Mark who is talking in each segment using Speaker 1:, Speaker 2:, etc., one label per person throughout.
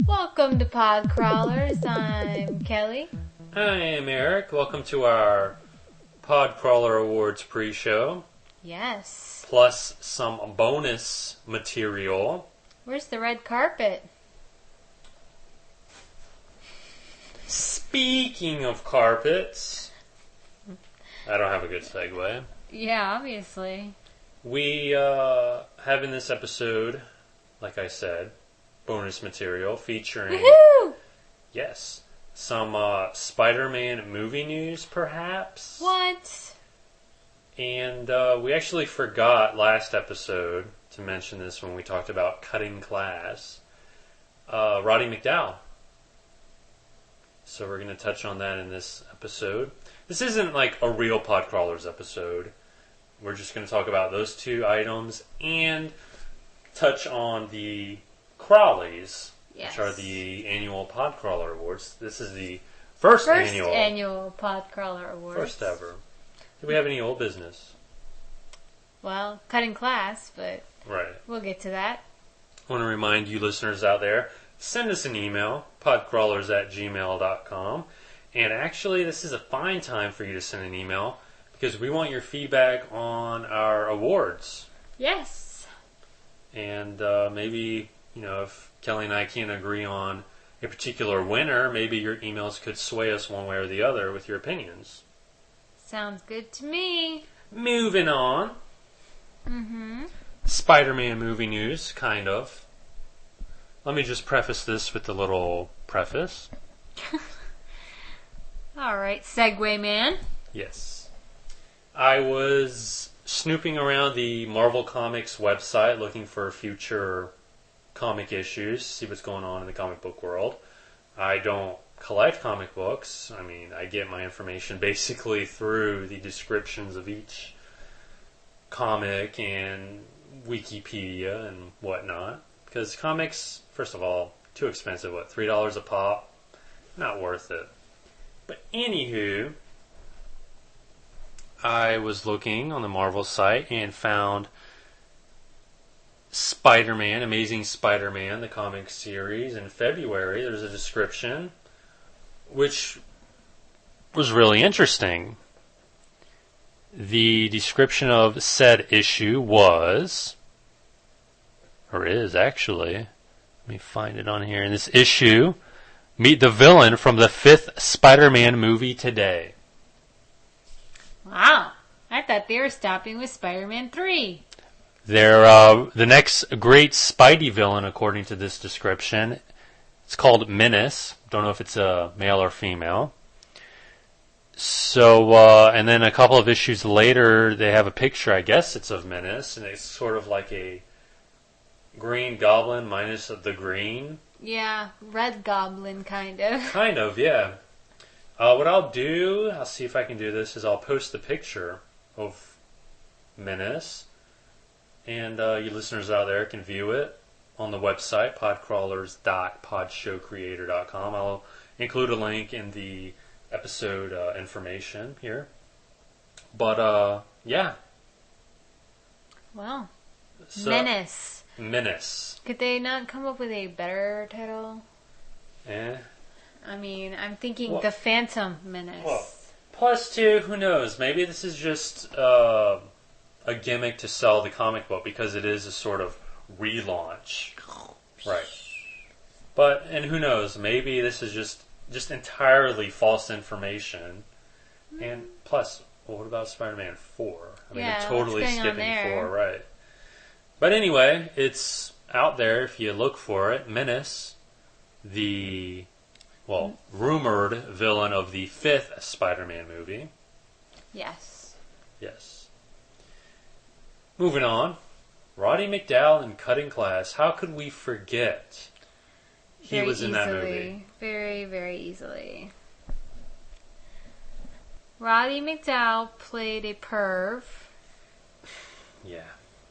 Speaker 1: Welcome to Pod Crawlers. I'm Kelly.
Speaker 2: I am Eric. Welcome to our Pod Crawler Awards pre-show.
Speaker 1: Yes.
Speaker 2: Plus some bonus material.
Speaker 1: Where's the red carpet?
Speaker 2: Speaking of carpets, I don't have a good segue.
Speaker 1: Yeah, obviously.
Speaker 2: We have in this episode, like I said, bonus material featuring,
Speaker 1: Woohoo!
Speaker 2: yes, some Spider-Man movie news, perhaps.
Speaker 1: What?
Speaker 2: And we actually forgot last episode to mention this when we talked about cutting class. Roddy McDowell. So we're going to touch on that in this episode. This isn't like a real Podcrawlers episode. We're just going to talk about those two items and touch on the Crawlies,
Speaker 1: Yes.
Speaker 2: which are the annual Podcrawler Awards. This is the first
Speaker 1: annual Pod Crawler Awards.
Speaker 2: First ever. Do we have any old business?
Speaker 1: Well, cutting class, but
Speaker 2: Right.
Speaker 1: we'll get to that.
Speaker 2: I want to remind you listeners out there, send us an email, podcrawlers@gmail.com. And actually, this is a fine time for you to send an email because we want your feedback on our awards.
Speaker 1: Yes.
Speaker 2: And maybe, if Kelly and I can't agree on a particular winner, maybe your emails could sway us one way or the other with your opinions.
Speaker 1: Sounds good to me.
Speaker 2: Moving on.
Speaker 1: Mm-hmm.
Speaker 2: Spider-Man movie news, kind of. Let me just preface this with a little preface.
Speaker 1: All right, Segway Man.
Speaker 2: Yes. I was snooping around the Marvel Comics website looking for future comic issues, see what's going on in the comic book world. I don't collect comic books. I mean, I get my information basically through the descriptions of each comic and Wikipedia and whatnot. Because comics, first of all, too expensive. What, $3 a pop? Not worth it. But anywho, I was looking on the Marvel site and found Spider-Man, Amazing Spider-Man, the comic series in February. There's a description which was really interesting. The description of said issue was, or is actually, let me find it on here. In this issue, meet the villain from the 5th Spider-Man movie today.
Speaker 1: Wow. I thought they were stopping with Spider-Man 3.
Speaker 2: They're the next great Spidey villain, according to this description. It's called Menace. Don't know if it's a male or female. So, and then a couple of issues later, they have a picture, I guess it's of Menace, and it's sort of like a Green Goblin minus the green.
Speaker 1: Yeah, Red Goblin, kind of.
Speaker 2: Kind of, yeah. What I'll do, I'll see if I can do this, is I'll post the picture of Menace, and you listeners out there can view it on the website, podcrawlers.podshowcreator.com. I'll include a link in the episode information here. But, yeah.
Speaker 1: Wow.
Speaker 2: So,
Speaker 1: Menace.
Speaker 2: Menace.
Speaker 1: Could they not come up with a better title?
Speaker 2: Eh?
Speaker 1: I mean, I'm thinking
Speaker 2: Well-
Speaker 1: The Phantom Menace.
Speaker 2: Well, +2, who knows? Maybe this is just a gimmick to sell the comic book because it is a sort of relaunch. Right. But, and who knows, maybe this is just entirely false information. And plus, well, what about Spider-Man 4? I mean,
Speaker 1: Yeah,
Speaker 2: they're totally
Speaker 1: what's going on
Speaker 2: skipping
Speaker 1: there?
Speaker 2: 4, right. But anyway, it's out there if you look for it. Menace, the, rumored villain of the 5th Spider-Man movie.
Speaker 1: Yes.
Speaker 2: Yes. Moving on. Roddy McDowell in Cutting Class. How could we forget he was in that movie.
Speaker 1: Very, very easily. Roddy McDowell played a perv.
Speaker 2: Yeah.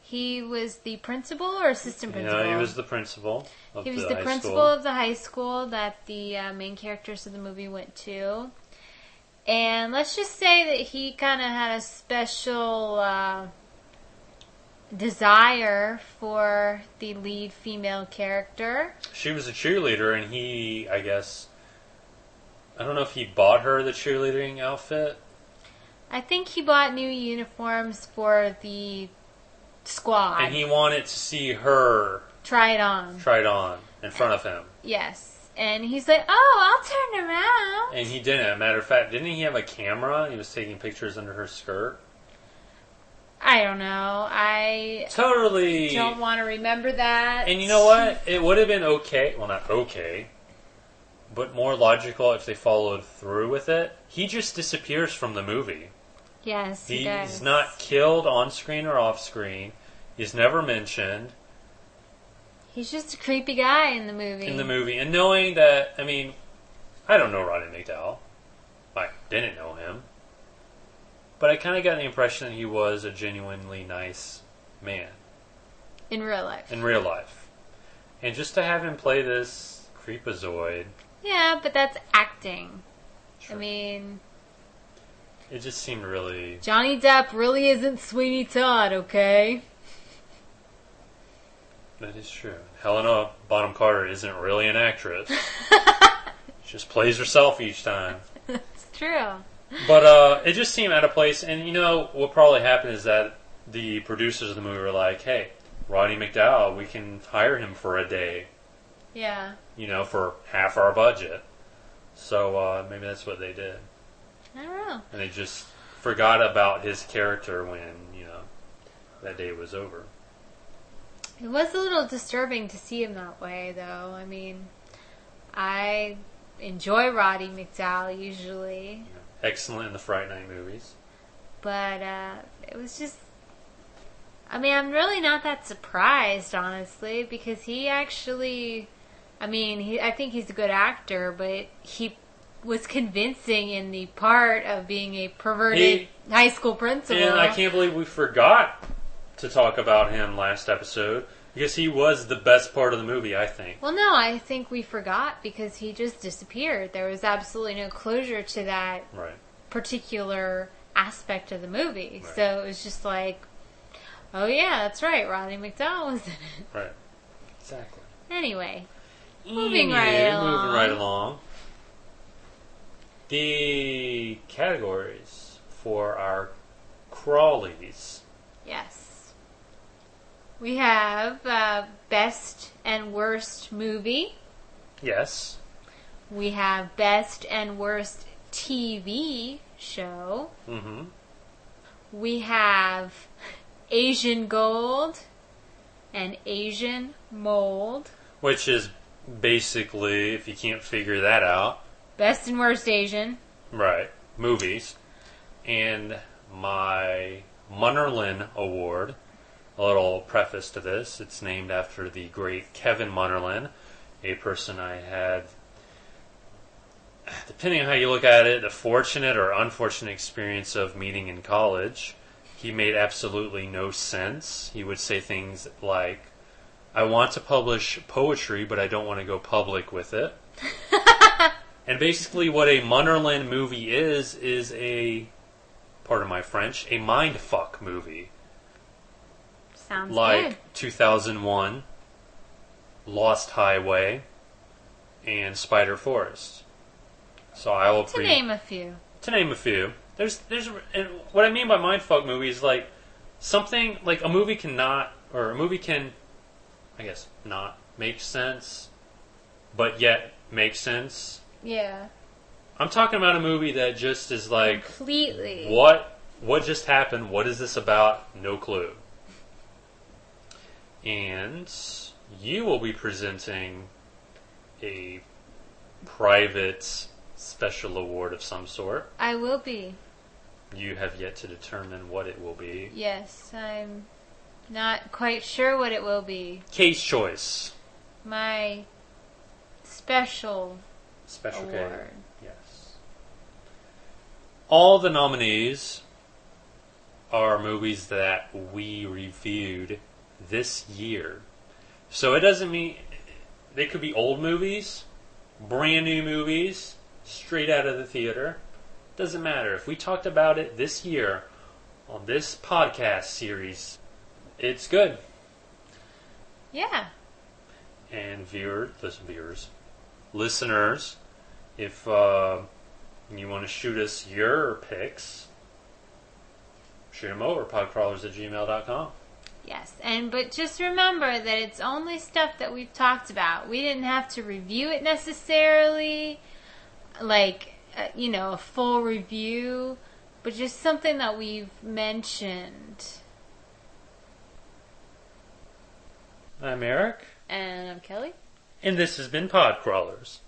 Speaker 1: He was the principal or assistant principal?
Speaker 2: No, he was the principal of the high school. He was the principal
Speaker 1: of the high school that the main characters of the movie went to. And let's just say that he kind of had a special desire for the lead female character.
Speaker 2: She was a cheerleader, and he, I guess, I don't know if he bought her the cheerleading outfit.
Speaker 1: I think he bought new uniforms for the squad.
Speaker 2: And he wanted to see her
Speaker 1: try it on
Speaker 2: in front of him.
Speaker 1: Yes. And he's like, oh, I'll turn around.
Speaker 2: And he didn't. Matter of fact, didn't he have a camera? He was taking pictures under her skirt.
Speaker 1: I don't know. I
Speaker 2: totally
Speaker 1: don't want to remember that.
Speaker 2: And you know what? It would have been okay. Well, not okay. But more logical if they followed through with it. He just disappears from the movie.
Speaker 1: Yes, he does.
Speaker 2: He's not killed on screen or off screen. He's never mentioned.
Speaker 1: He's just a creepy guy in the movie.
Speaker 2: And knowing that, I mean, I don't know Roddy McDowell. I didn't know him. But I kind of got the impression that he was a genuinely nice man.
Speaker 1: In real life.
Speaker 2: And just to have him play this creepazoid.
Speaker 1: Yeah, but that's acting.
Speaker 2: Sure.
Speaker 1: I mean,
Speaker 2: it just seemed really...
Speaker 1: Johnny Depp really isn't Sweeney Todd, okay?
Speaker 2: That is true. Helena Bonham Carter isn't really an actress. She just plays herself each time.
Speaker 1: That's true.
Speaker 2: But it just seemed out of place. And you know, what probably happened is that the producers of the movie were like, hey, Roddy McDowell, we can hire him for a day.
Speaker 1: Yeah.
Speaker 2: You know, for half our budget. So maybe that's what they did.
Speaker 1: I don't know.
Speaker 2: And they just forgot about his character when, you know, that day was over.
Speaker 1: It was a little disturbing to see him that way, though. I mean, I enjoy Roddy McDowell usually.
Speaker 2: Yeah. Excellent in the Fright Night movies.
Speaker 1: But it was just... I mean, I'm really not that surprised, honestly, because he actually... I mean, I think he's a good actor, but he was convincing in the part of being a perverted high school principal.
Speaker 2: And I can't believe we forgot to talk about him last episode, because he was the best part of the movie, I think.
Speaker 1: Well, no, I think we forgot because he just disappeared. There was absolutely no closure to that particular aspect of the movie.
Speaker 2: Right.
Speaker 1: So it was just like, oh yeah, that's right, Roddy McDowell was in it.
Speaker 2: Right. Exactly.
Speaker 1: Anyway, moving right
Speaker 2: along. The categories for our Crawlies.
Speaker 1: Yes. We have Best and Worst Movie.
Speaker 2: Yes.
Speaker 1: We have Best and Worst TV Show.
Speaker 2: Mm-hmm.
Speaker 1: We have Asian Gold and Asian Mold.
Speaker 2: Which is basically, if you can't figure that out...
Speaker 1: Best and Worst Asian.
Speaker 2: Right. Movies. And my Munnerlyn Award. A little preface to this. It's named after the great Kevin Munnerlyn, a person I had, depending on how you look at it, the fortunate or unfortunate experience of meeting in college. He made absolutely no sense. He would say things like, I want to publish poetry, but I don't want to go public with it. And basically what a Munnerlyn movie is a, pardon my French, a mindfuck movie.
Speaker 1: Sounds
Speaker 2: like
Speaker 1: good.
Speaker 2: 2001, Lost Highway, and Spider Forest. So I will
Speaker 1: To name a few.
Speaker 2: There's and what I mean by mindfuck movie is like something like a movie can, I guess, not make sense, but yet make sense.
Speaker 1: Yeah.
Speaker 2: I'm talking about a movie that just is like
Speaker 1: completely.
Speaker 2: What just happened? What is this about? No clue. And you will be presenting a private special award of some sort.
Speaker 1: I will be.
Speaker 2: You have yet to determine what it will be.
Speaker 1: Yes, I'm not quite sure what it will be.
Speaker 2: Case choice.
Speaker 1: My special
Speaker 2: Special K.
Speaker 1: award.
Speaker 2: Yes. All the nominees are movies that we reviewed this year. So it doesn't mean... They could be old movies, brand new movies, straight out of the theater. Doesn't matter. If we talked about it this year on this podcast series, it's good.
Speaker 1: Yeah.
Speaker 2: And listeners, if you want to shoot us your picks, shoot them over, podcrawlers@gmail.com.
Speaker 1: Yes, but just remember that it's only stuff that we've talked about. We didn't have to review it necessarily, like, a full review, but just something that we've mentioned.
Speaker 2: I'm Eric.
Speaker 1: And I'm Kelly.
Speaker 2: And this has been Podcrawlers.